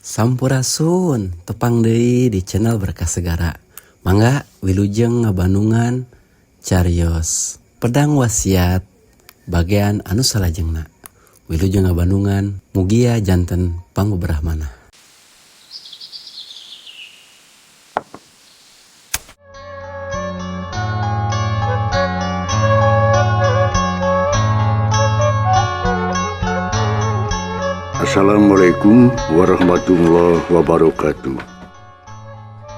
Sampurasun, tepang deui di channel Berkah Segara. Mangga wilujeng ngabandungan carios pedang wasiat bagian anu salajengna. Wilujeng ngabandungan mugia janten pangbebrahmana. Assalamualaikum warahmatullahi wabarakatuh.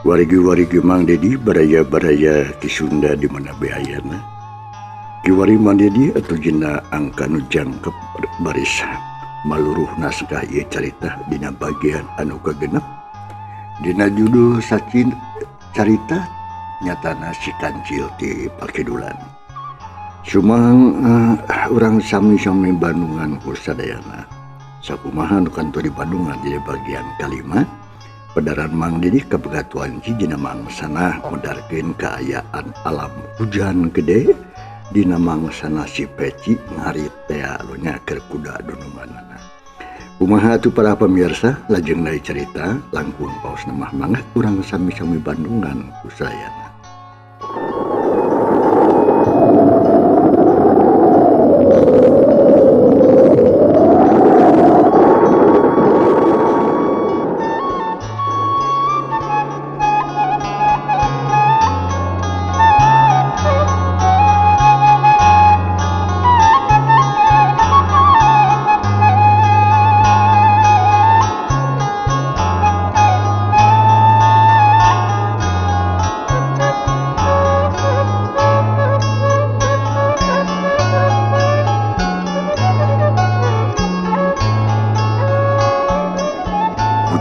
Warigi-warigi Mang Dedi baraya-baraya ki Sunda di mana beayana. Ki wari Mang Dedi atuh jina angka nu jangkep barisan maluruh naskah ieu carita dina bagian anu kagenep. Dina judul sacin carita nyatana si Kancil ti Pakidulan. Sumang urang sami-sami Bandungan kusadayana. Sakumaha nu kantor di Bandungan di bagian kalima pedaran Mang Dedi kabegatuan jina mangsana mudarkeun kaayaan alam hujan gede dina mangsana si Peci ngaritea nya keur kuda dununganana. Kumaha atuh para pemirsa lajeng deui carita langkung paos mah mangga urang sami-sami Bandungan kusayana.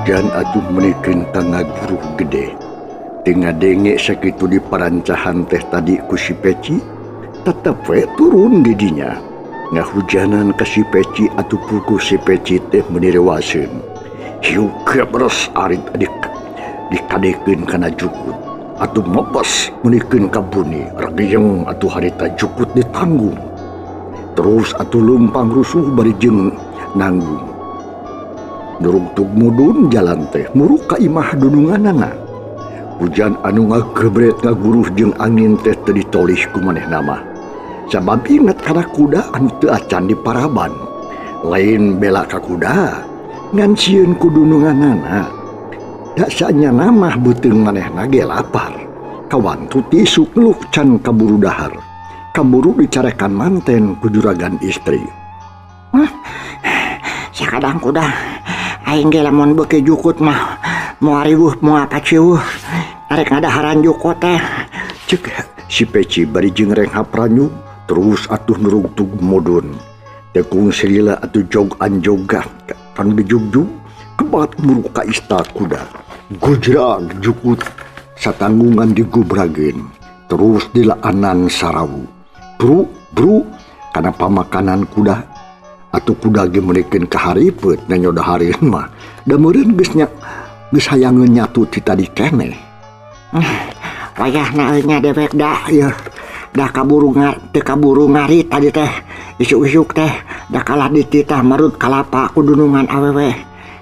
Hujan atuh menikeun tangga guruh gede. Tengah denge sakitu di parancahan teh tadi ku si Peci, tetep we turun didinya. Ngahujanan ka si Peci atuh puguh si Peci teh meniriwaseun. Hiu kebres arit adik dikadekeun kana jukut. Atuh mepes menikeun ka buni, regeyeng atuh harita jukut ditanggung. Terus atuh lumpang rusuh bari jeung nanggung. Nurungtug mudun jalan teh muruk ka imah dununganana. Hujan anu ngagebret ngaguruh jeung angin teh teu ditolih ku manehna mah. Sabab inget kana kuda anu teu acan di paraban. Lain bela ka kuda ngan sieun ku dununganana. Da saanyana mah beuteung manehna ge lapar. Kawantu tisuk ngeluk can kaburu dahar. Kaburu dicarekan manten ku juragan istri. Sakadang kuda aing ge lamun beuki jukut mah moal riweuh moal pacieuh arek ngadaharan jukut teh ceuk si Peci bari jeung renghap ranyu terus atuh nurungtug mudun tekung selila atuh jog anjogan kanu dijugjug kebat muruk ka ista kuda gujrag jukut satanggungan digubrageun terus dilaanan sarawu bru kana pamakanan kuda atuh kuda ge menikeun kaharipeut nanyoda hareun mah da meureun geus hayangeun nyatu ti tadi keneh. Wayahna nya dewek dah ya. Dah kaburu ngari tadi teh isuk-isuk teh dah kalah dititah marut kalapa ku dunungan awewe.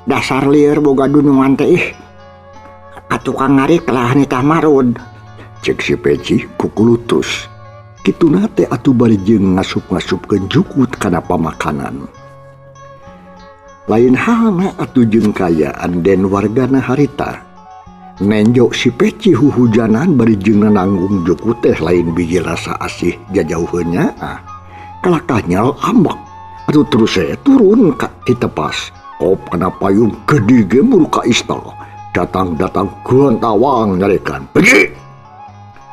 Dasar lieur boga dunungan teh ih. Katukang ngari kalah nitah marud. Cek si Peci kukulutus. Kituna teh atuh bari jeung ngasup-ngasupkeun jukut kana pamakanan. Lain halna atuh jeung kaayaan den wargana harita. Nenjok si Peci huhujanan bari jeung nanggung jukut teh lain biji rasa asih jajauheunnya. Kalakah nyal ambek. Atuh terus turun ka ti tepas. Kop kana payung gede ge muru ka ista. Datang geun-tawang nyarekan. Pergi.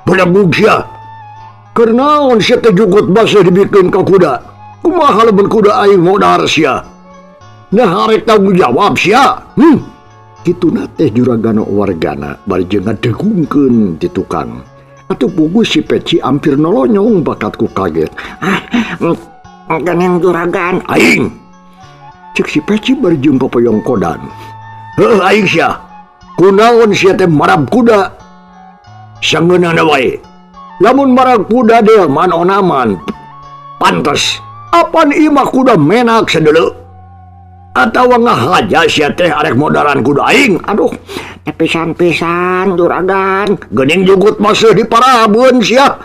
Beulebug sia. Kernaon sia teh jukut basa dibikeun ka kuda? Kumaha lamun kuda aing modar sia? Nah arek tanggung jawab sia. Kituna teh juragana wargana bari jeung ngadegungkeun ti tukang. Atuh puguh si Peci ampir nolonyong bakat ku kaget. Ganeng juragan Aing. Cek si Peci bari jeung papayong kodan. Heuh aing sia. Kunaon sia teh marab kuda? Sangeunana wae. Lamun marag kuda delman onaman pantes apan imah kuda menak sadeuleu. Atawa ngahaja sia teh arek modaran kudu aing. Aduh, pisan-pisan juragan. Geuning jugut masih di parabeun sia.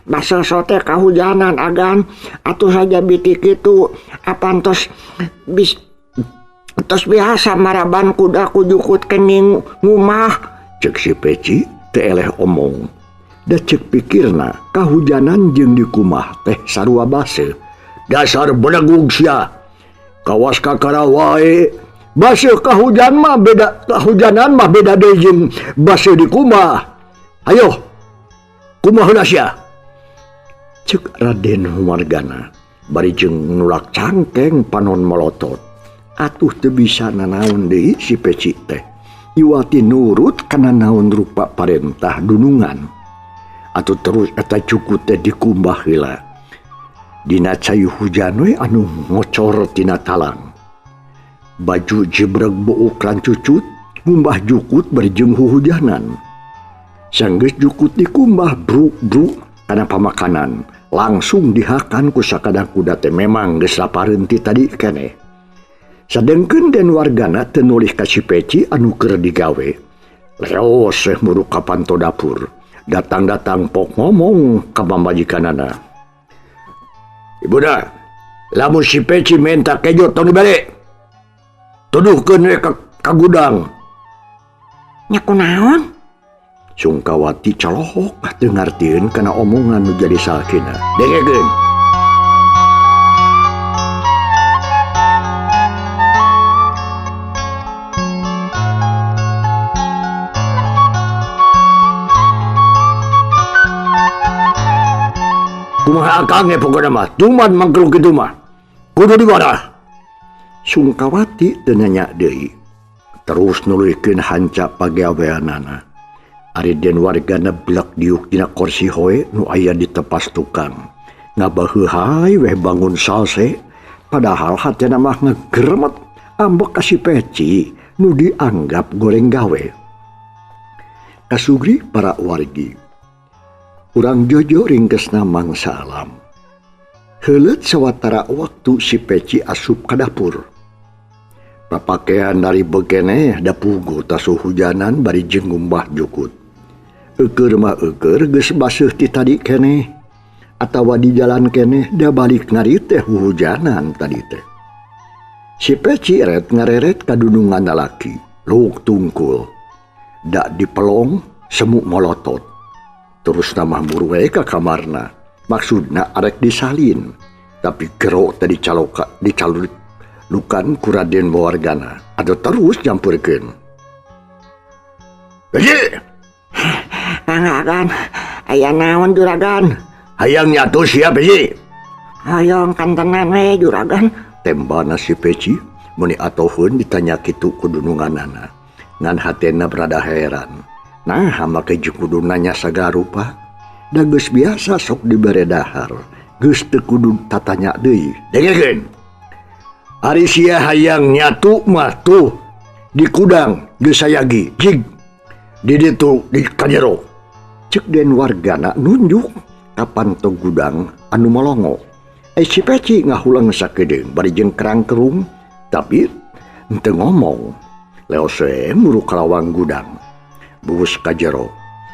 Basa sote kahujanan agan. Atuh saja bitik itu. Apantos tos biasa maraban kuda kujukut kening ngumah. Cek si Peci teu eleh omong. Da cek pikirna kahujanan jeung di kumah teh sarua base. Dasar belegug sia. Kawas kakara wae. Base kahujanan mah beda deui jeung base di kumah. Ayo. Kumaheula sia? Cek Raden Humargana bari jeung nulak cangkeng panon melotot. Atuh teu bisa nanaon deui si Peci teh. Iwati nurut kana naon rupa parentah dunungan. Atuh terus eta cukut teh dikumbah heula. Dina cayu hujan we anu ngocor tina talang. Baju jebreg bouk lan cucut ngumbah jukut bari jeung huhujanan. Sanggeus jukut dikumbah bruk-bruk kana pamakanan, langsung dihakan ku sakadang kuda teh memang geus lapareun ti tadi keneh. Sadengkeun den wargana teu nulih ka si Peci anu keur digawe. Leos muruk ka panto dapur. Datang-datang pok ngomong ka pamajikanana. Ibuna, lamun si Peci menta kejo tong dibalik. Tuduhkeun we ka gudang. Nya kunaon? Sungkawati calohok teu ngartieun kana omongan nu jadi salkina. Dengekeun. Kumaha akang pokona mah, tuman mangkruk kitu mah. Kudu di mana? Sungkawati teu nanya deui. Terus nuluykeun hanca pagaweanana. Ari den wargana blek diuk dina kursi hoe nu aya di tepas tukang. Ngabaheuhai weh bangun salse, padahal hatena mah ngegremet ambek ka si Peci nu dianggap goreng gawe. Kasugri para wargi. Urang Jojo ringkesna mangsa alam. Heuleut sawatara waktu si Peci asup ka dapur. Papakean dari bekeneh da pugu tasu hujanan bari jeung ngumbah jukut. Eukeur mah eukeur geus baseuh ti tadi keneh. Atawa di jalan keneh da balik ngari teh hujanan tadi teh. Si Peci ret ngareret ka dunungan lalaki, luk tungkul. Da dipelong semu molotot. Terus nama murwe ka kamarna. Maksudna arek disalin. Tapi gero tadi dicalukan ku Raden Wargana. Ado terus nyampurkeun. Peci! Kangagan, aya naon juragan? Hayang nyatu sia Peci. Hayang kantenan we juragan. Tembana si Peci muni atoheun ditanya kitu ku dununganana. Ngan hatena berada heran. Nah, make jeung kudu nanya sagarupa. Da geus biasa sok dibere dahar. Geus teu kudu tatanya deui. Dengekeun. Ari sia hayang nyatu mah tuh di kudang geus sayagi. Jig. Di ditu di kajero. Cek den wargana nunjuk kapan tong gudang anu molongo. Si Peci ngahulang sakedeung bari jeung kerang kerung tapi henteu ngomong. Leos we muru kalawang gudang. Buus ka jero.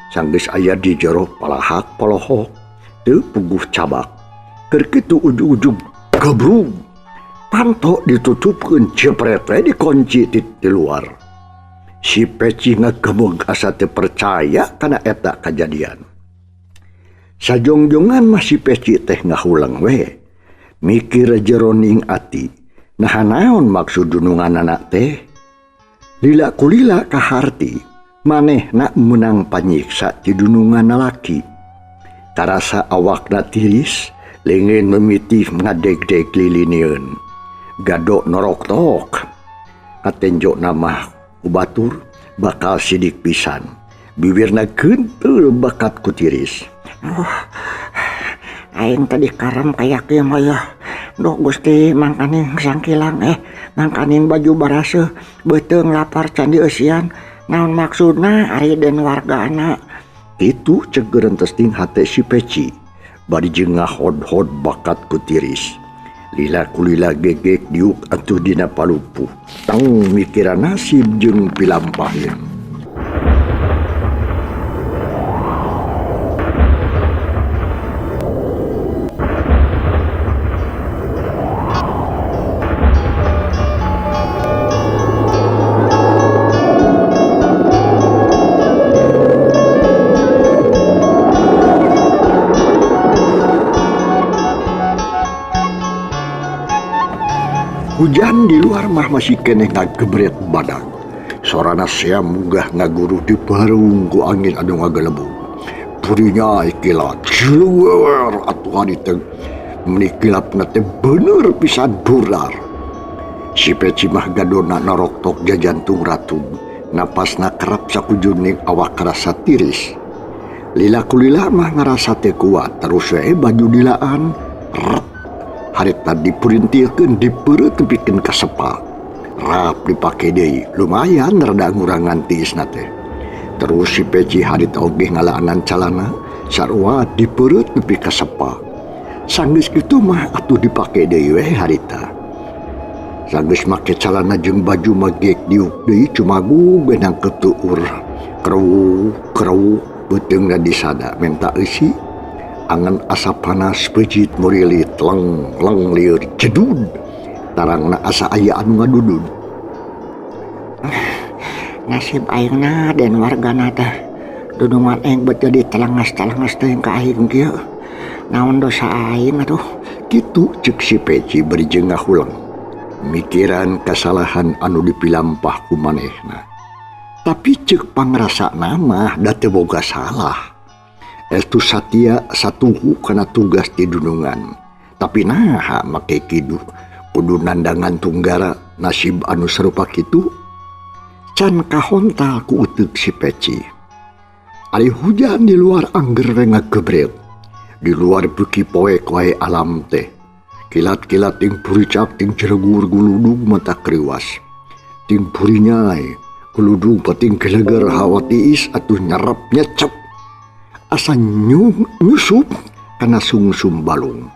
Sanggeus aya di jero palahak polohok. Teu puguh cabak. Keur kitu ujug-ujug gebrug. Panto ditutupkeun cepret we dikunci di luar. Si Peci ngagemeg asa teu percaya kana eta kajadian. Sajongjongan mah si Peci teh ngahulang we. Mikir jeroning ati. Nah naon maksud dununganana teh? Lila kulila kaharti. Maneh nak menang panyiksa di dunungan laki. Tarasa awakna tiris, lengan memitih ngadeg-deg lilinieun. Gadok norok tok. Katenjok nama ubatur bakal sidik pisan. Bibirna kentul bakat ku tiris. Aing tadi karam kayak kieu mah ya. Duh Gusti mangkaning sangkilang mangkaning baju baraseuh beuteung lapar candi eusian. Naon maksudna ari den wargana? Itu cegeureun testing hate si Peci. Bari jeung ngahod-hod bakat ku tiris. Lila kulila gegek diuk atuh dina palupuh. Tang mikiran nasib jeung pilampahnya. Hujan di luar mah masih keneh ngagebret badak. Sorana sea munggah ngaguruh di barung ku angin anu ngagelebung. Purinya ikilat jeluwer atuh harita menikilapna teh bener pisan durar. Si Peci mah gadona naroktok jajantung ratu. Napasna kerap sakujuning awak karasa tiris. Lila kulila mah ngarasa teh kuat terus we baju dilaan rep. Harita dipurintilkeun dipeureuh tepikeun ka sepa. Rap dipake deui, lumayan rada ngurangan tiisna teh. Terus si Peci harita oge ngalaanan calana sarua dipeureuh nepi ka sepa. Sanggeus kitu mah atuh dipake deui we harita. Sanggeus make calana jeung baju magek diuk deui cumagu benang ketuur. Kreu beuteungna disada menta eusi. Angan asa panas pejit murilit leng lieur jedud tarangna asa aya anu ngadudud. Nasib ayeuna dan wargana teh dudungan aing bet jadi telangas teuing ka aing kieu. Naon dosa aing atuh? Kitu ceuk si Peci beri jeung ngahulang. Mikiran kasalahan anu dipilampah ku manehna. Tapi ceuk pangrasana mah da teu boga salah. Estu satia satuhu kana tugas di dunungan. Tapi naha make kidu kudu nandangan tunggara nasib anu sarupa kitu. Can kahontal ku uteuk si Peci. Ari hujan di luar angger we ngagebret. Di luar beuki poek wae alam teh. Kilat-kilat ting puricak ting ceregur guludug mata kriwas. Ting purinyai guludug pating geleger hawa tiis atuh nyerep nyecep. Asa nyusup kana sungsum balung.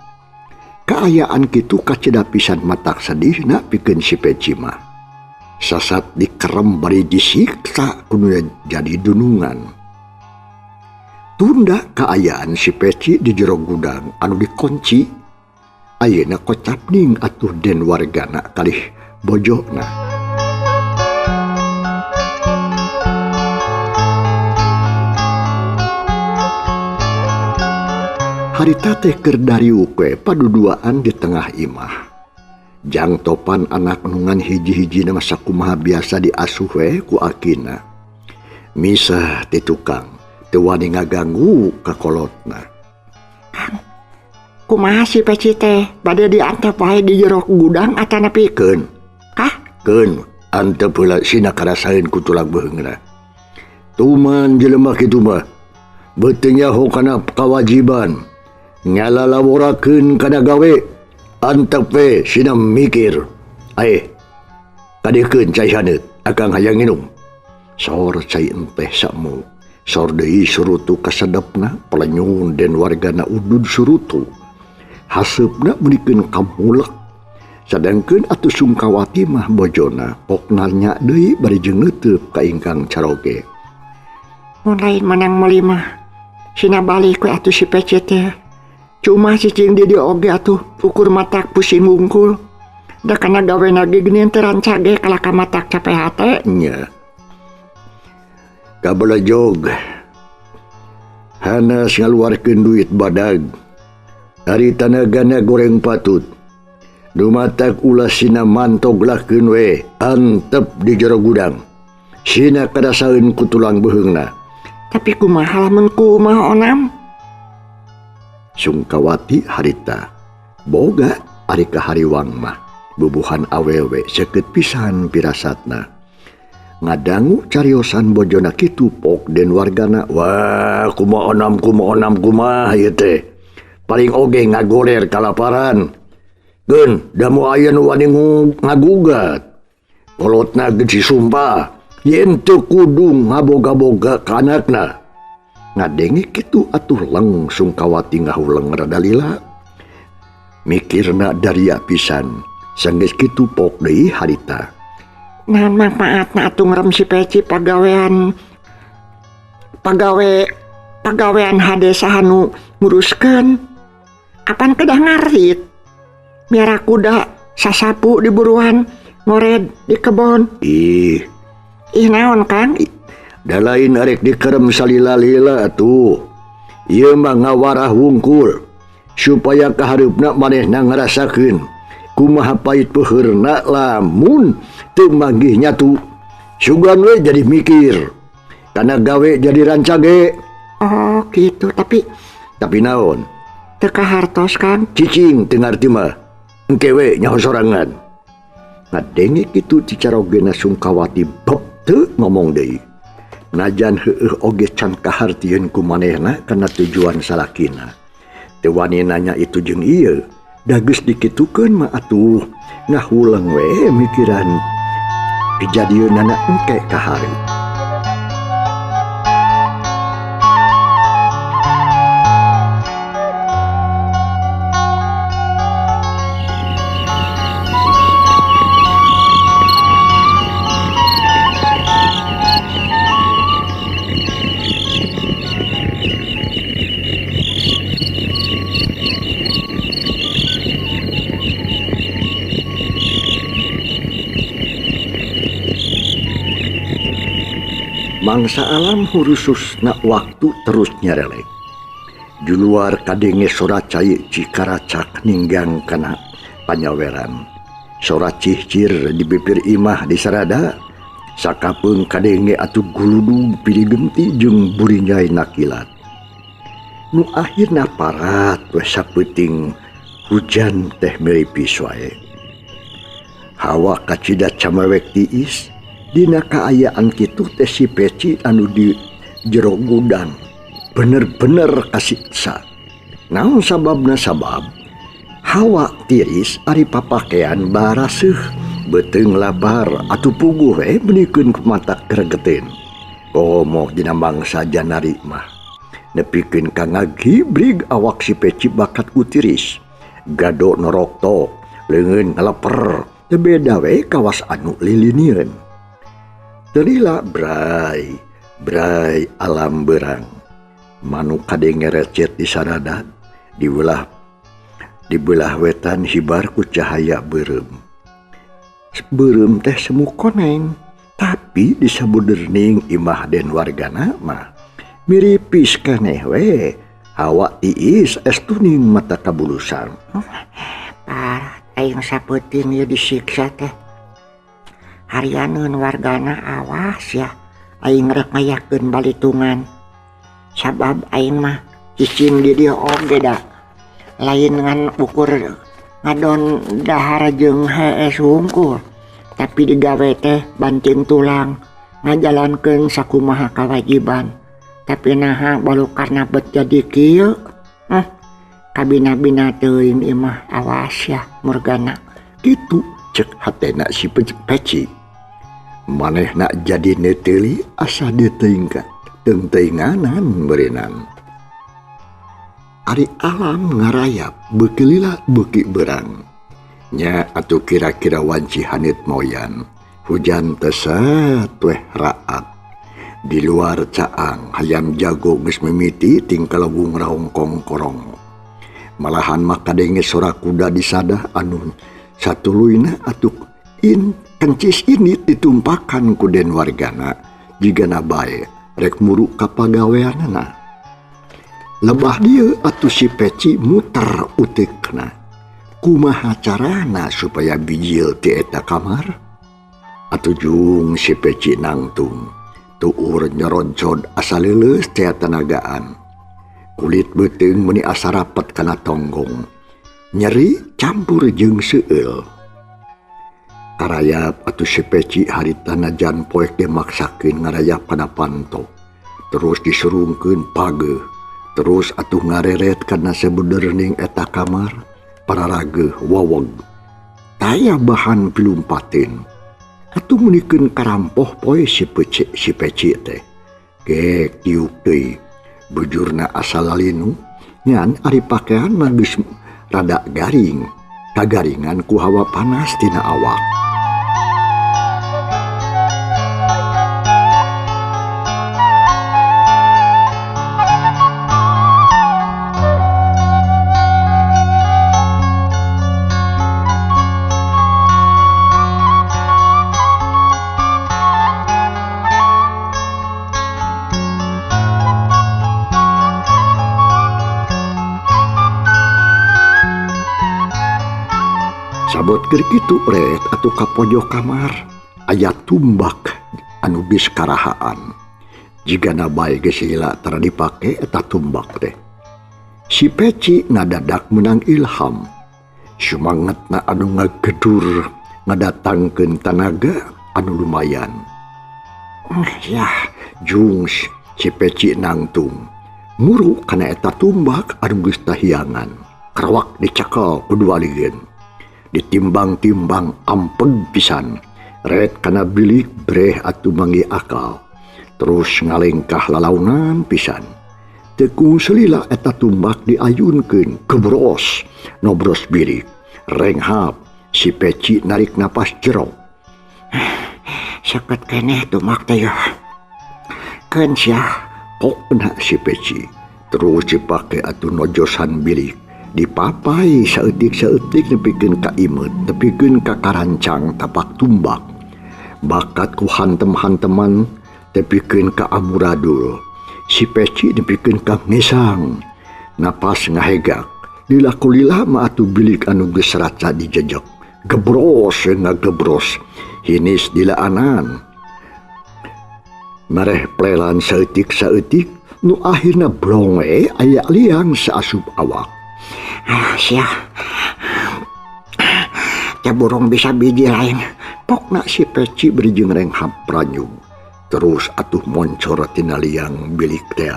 Kaayaan kitu kaceda pisan matak sedihna pikeun si Peci mah. Sasat dikerem bari disiksa kudu jadi dunungan. Tunda kaayaan si Peci di jero gudang anu dikunci. Ayeuna kocap ning atuh den wargana kalih bojona. Harita teh keur dariuk we paduduaan di tengah imah. Jang topan anak nungan hiji-hijina masa kumaha biasa diasuh we ku akina. Misah ti tukang teu wani ngaganggu ka kolotna. Kang, kumaha si Peci teh bade diantep wae di jero gudang atana pikeun? Kah? Keun antep heula sina karasaeun ku tulang beheungna. Tuman jelema kitu mah beuteung nyaho kana kawajiban. Ngalalaworakeun kana gawe antep we sina mikir. Ae kadikeun cai haneut akang hayang nginum. Sor cai enteh sakmu. Sor deui surutu kasadepna pelenyun den wargana udud surutu. Haseupna meunikeun kamulek. Sadangkeun atuh Sungkawati mah bojona pokna nya deui bari jeung neuteub ka ingkang caroge. Mun lain menang meuli mah sina balik we atuh si Peci teh. Cuma cicing di oge atuh ukur matak pusing wungkul. Da kana gawena ge geuning teu rancage kalaka matak capek hate. Nya. Kabelah jog. Hanas ngaluarkeun duit badag. Ari tanagana goreng patut. Dumatak ulah sina mantoglahkeun we antep di jero gudang. Sina kadasaeun ku tulang beheungna. Tapi kumaha lamun kumaha onam? Sungkawati harita boga ari kahariwang mah bubuhan awewe seukeut pisan pirasatna. Ngadangu cariosan bojona kitu pok den wargana. Wah kumaha onam ieu teh. Paling oge ngagoler kalaparan. Geun da moal aya nu wani ngagugat. Kolotna geus disumpah yen teu kudu ngaboga-boga ka anakna. Ngadenge kitu atuh langsung Sungkawati ngahuleng rada lila. Mikirna daria pisan. Sanggeus kitu pok deui harita. Naon manfaatna atuh ngrem si Peci pagawean hade sahanu nguruskeun. Apan kedah ngarit. Miara kuda sasapu di buruan ngored di kebon. Ih Naon Kang? da lain arek dikerem salila-lila atuh. Ieu mah ngawarah wungkul supaya kahareupna manehna ngarasakeun kumaha pait peuheurna lamun teu manggih nyatu. Sugan we jadi mikir kana gawe jadi rancage. Oh gitu, Tapi naon? teu kahartos Kang. Cicing teu ngarti mah engke we nyaho sorangan. Ngadenge kitu Cicarogena Sungkawati beb teu ngomong deui. Najan heueuh oge can kahartieun ku manehna kana tujuan salakina. Teu wani nanya itu jeung ieu. Da geus dikitukeun mah atuh ngahulang we mikiran kejadianana engke kahari. Mangsa alam hurususna waktu terus nyerelek. Di luar kadenge sorat cai cikaracak ninggang kana panyaweran. Sorat cihcir di bibir imah di sarada. Sakapeung kadenge atuh guludu pilih genti jeung burinyai nakilat. Nu akhirna parat we sapeuting hujan teh meripis wae. Hawa kacida camewek tiis. Dina kaayaan kitu teh si Peci anu di jero gudang bener-bener kasiksa. Naon sababna? Sabab hawa tiris ari papakean baraseuh beuteung labar atuh puguh we benikeun ku mata gregetin. Komo dina bangsa janari mah nepikeun ka ngagibrig awak si Peci bakat ku tiris. Gado norokto leungeun ngaleper teu beda we kawas anu lilinieun. Terila bray alam berang. Manu kadenge recet di sarada di belah wetan hibar ku cahaya beureum. Beureum teh semu koneng, tapi di sabuderning imah den wargana mah miripis keneh we. Hawa tiis estuning mata kabulusan. Parah aing sapeuting ieu disiksa teh. Harianeun wargana awas ya, aing rek ngayakeun balitungan. Sabab aing mah cicing di dieu oge da. Lain ngan ukur ngadon dahar jeung hees hungkul, tapi digawe teh banting tulang ngajalankeun sakumaha kawajiban. Tapi naha baru karena bet jadi kieu. Kabina-bina teuing imah awas ya Morgana. Kitu cek hatena si Peci. Manehna jadi neteli asa diteuingkan teuing-teuinganan berenang. Ari alam ngarayap bekelila beuki berang. Nya atuh kira-kira wanci hanit moyan. Hujan teset weh raat. Di luar caang hayam jago geus mimiti ting kalebung raung kongkorong. Malahan makadenge sora kuda di sadah anu satuluyna atuh kencis ini ditumpakan ku den wargana jigana bae rek muruk ka pagaweanana. Lebah dieu atuh si Peci muter utekna. Kumaha carana supaya bijil ti eta kamar? Atuh jung si Peci nangtung. Tuur nyoroncod asa leuleus tea tenagaan. Kulit beuteung meuni asa rapet kana tonggong. Nyeri campur jeung seueul. Karayap atuh si Peci harita najan poek ge maksakeun ngarayap kana panto. Terus disurungkeun pageuh. Terus atuh ngareret kana sabuderning eta kamar pararageuh waweg. Taya bahan pilumpatin. Atuh munikeun karampoh poe si Peci teh. Gek tiuk deui. Bujurna asa lalinu nyan ari pakean mah geus rada garing, kagaringan ku hawa panas tina awak. Sabot keur kitu ret atuh ka pojok kamar aya tumbak anu geus karahaan. Jigana bae geus heula tara dipake eta tumbak teh. Si Peci ngadadak menang ilham. Sumangetna anu ngagedur ngadatangkeun tanaga anu lumayan. Yah, jung si Peci nangtung. Muru kana eta tumbak anu geus tahiangan. Karawak dicekel kedua ligeun. Ditimbang-timbang ampeg pisan, red kana bilik breh atuh manggi akal, terus ngalengkah lalaunan pisan. Tekung selila eta tumbak diayunkeun gebros, nobros bilik, renghap si Peci narik napas jero. Seket keneh tumbak teh ya. Keun sia Pokna si Peci, terus dipake atuh nojosan bilik. Dipapai saeutik-saeutik nepikeun ka imet, nepikeun ka karancang tapak tumbak. Bakat ku hantem-hanteman nepikeun ka amuradul. Si Peci nepikeun ka ngesang. Napas ngahegak. Lila kulila mah atuh bilik anu geus raca dijejek. Gebros ngagebros. Hinis dilaanan. Mareh plelan saeutik-saeutik nu akhirna blonge aya liang saasup awak. Sia ya burung bisa biji lain. Pokna si Peci berijing renghap pranyung. Terus atuh moncor tina liang bilik teh.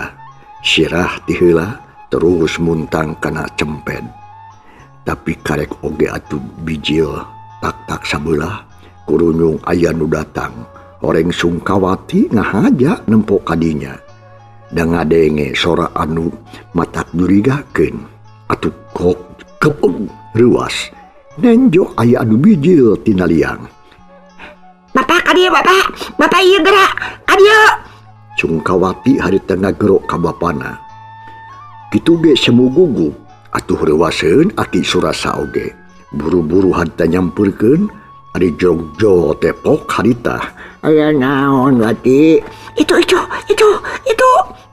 Sirah ti heula terus muntang kana cemped. Tapi karek oge atuh bijil tak-tak sabelah kurunyung aya nu datang. Oreng Sungkawati ngahaja nempo kadinya. Da ngadenge sora anu matak durigakeun. Atuh kok kepeng ruas nenjo aya anu bijil tina liang. Bapak kadieu bapak ieu gerak kadieu. Sungkawati harita ngagerok ka bapana. Kitu ge semugugu atuh reuaseun Aki Surasa oge. Buru-buru harita nyampeurkeun ari jogjo tepok harita. Aya naon Wati? Itu.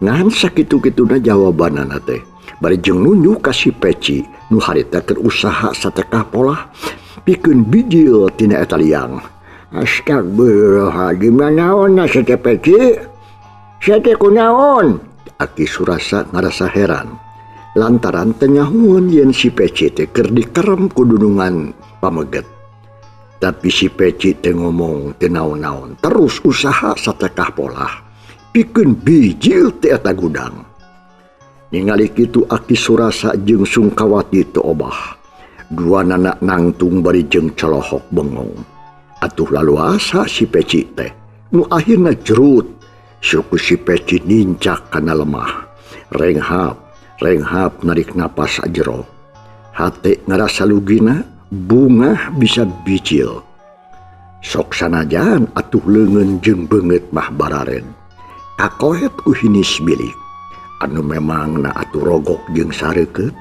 Ngan sakitu-kituna jawabanana teh. Bari jeung nunjuk ka si Peci nu harita keur usaha satekah pola pikeun bijil tina eta liang. Astagfirullahaladzim, naon si Peci? Sate kunaon? Aki Surasa ngarasa heran lantaran teu nyahueun yen si Peci teh keur dikerem ku dunungan pameget. Tapi si Peci teh ngomong teu naon-naon, terus usaha satekah pola pikeun bijil ti eta gudang. Ningali kitu Aki Surasa jeung Sungkawati teu obah. Dua anak nangtung bari jeung celohok bengong. Atuh laluasa si Peci teh nu akhirna jerut. Suku si Peci nincak kana lemah. Renghap narik napas ajero. Hate ngarasa lugina bunga bisa bijil. Sok sanajan atuh leungeun jeung beungeut mah bararen. Kakohet ku hinis bilik. Anu memang na atuh rogok jeung sareukeut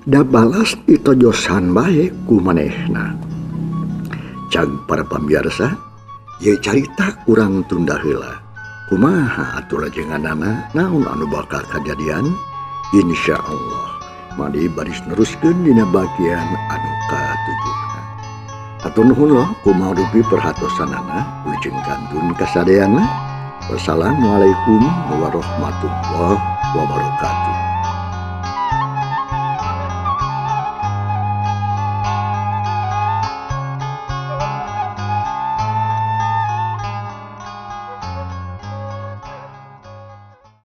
da balas ditojosan bae ku manehna. Cag para pamiarsa, ye carita urang tunda heula. Kumaha atuh lajenganana naon anu bakal kajadian? Insyaallah mari baris neruskeun dina bagian anu ka-7. Hatur nuhun loh kumaha perhatosanana ujung kantun kasadeana. Wassalamualaikum warahmatullahi wabarakatuh.